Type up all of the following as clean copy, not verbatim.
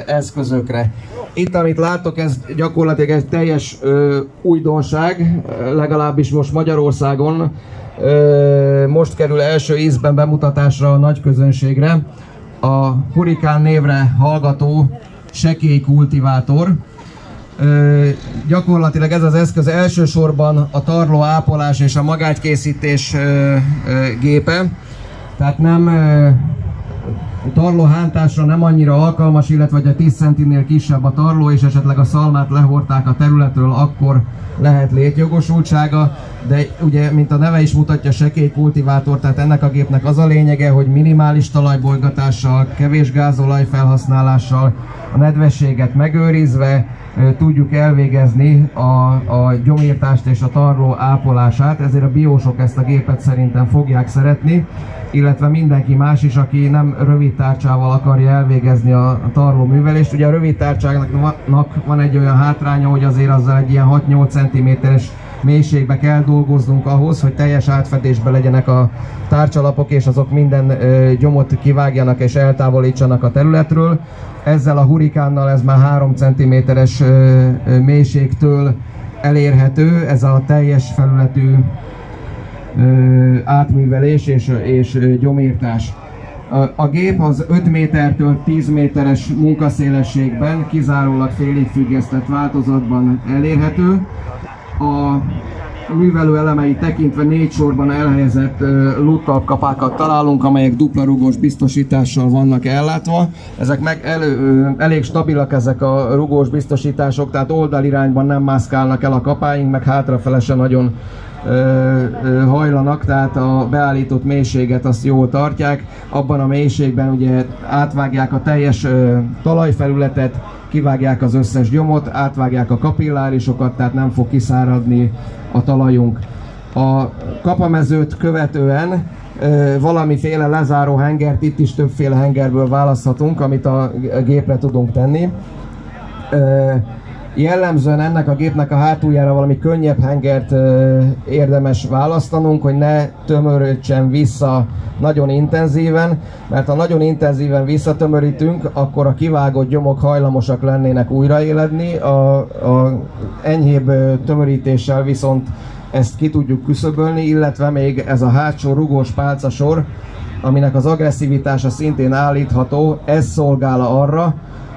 eszközökre. Itt, amit látok, ez gyakorlatilag egy teljes újdonság, legalábbis most Magyarországon. Most kerül első ízben bemutatásra a nagy közönségre a Hurrikán névre hallgató sekély kultivátor. Gyakorlatilag ez az eszköz elsősorban a tarló ápolás és a magágykészítés gépe, tehát nem tarlóhántásra nem annyira alkalmas, illetve hogy a 10 centinél kisebb a tarló, és esetleg a szalmát lehordták a területről, akkor lehet létjogosultsága, de ugye, mint a neve is mutatja, sekély kultivátor, tehát ennek a gépnek az a lényege, hogy minimális talajbolygatással, kevés gázolaj felhasználással, a nedvességet megőrizve tudjuk elvégezni a gyomírtást és a tarló ápolását, ezért a biósok ezt a gépet szerintem fogják szeretni, illetve mindenki más is, aki nem rövid tárcsával akarja elvégezni a tarló művelést. Ugye a rövid tárcsáknak van egy olyan hátránya, hogy azért azzal egy ilyen 6-8 cm-es mélységbe kell dolgoznunk ahhoz, hogy teljes átfedésben legyenek a tárcsalapok, és azok minden gyomot kivágjanak és eltávolítsanak a területről. Ezzel a Hurrikánnal ez már 3 cm-es mélységtől elérhető, ez a teljes felületű átművelés és gyomírtás. A gép az 5 métertől 10 méteres munkaszélességben, kizárólag félig függesztett változatban elérhető. A művelő elemei tekintve 4 sorban elhelyezett lúttalpkapákat találunk, amelyek dupla rugós biztosítással vannak ellátva. Ezek elég stabilak, ezek a rugós biztosítások, tehát oldalirányban nem mászkálnak el a kapáink, meg hátrafele se nagyon hajlanak, tehát a beállított mélységet azt jól tartják. Abban a mélységben ugye átvágják a teljes talajfelületet, kivágják az összes gyomot, átvágják a kapillárisokat, tehát nem fog kiszáradni a talajunk. A kapamezőt követően valamiféle lezáró hengert, itt is többféle hengerből választhatunk, amit a gépre tudunk tenni. Jellemzően ennek a gépnek a hátuljára valami könnyebb hengert érdemes választanunk, hogy ne tömörítsen vissza nagyon intenzíven, mert ha nagyon intenzíven visszatömörítünk, akkor a kivágott gyomok hajlamosak lennének újraéledni, a enyhébb tömörítéssel viszont ezt ki tudjuk küszöbölni, illetve még ez a hátsó rugós pálcasor, aminek az agresszivitása szintén állítható, ez szolgál arra,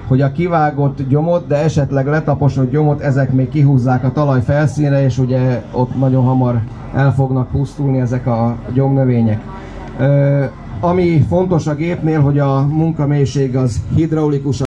hogy a kivágott gyomot, de esetleg letaposott gyomot, ezek még kihúzzák a talaj felszínre, és ugye ott nagyon hamar el fognak pusztulni ezek a gyomnövények. Ami fontos a gépnél, hogy a munkamélység az hidraulikus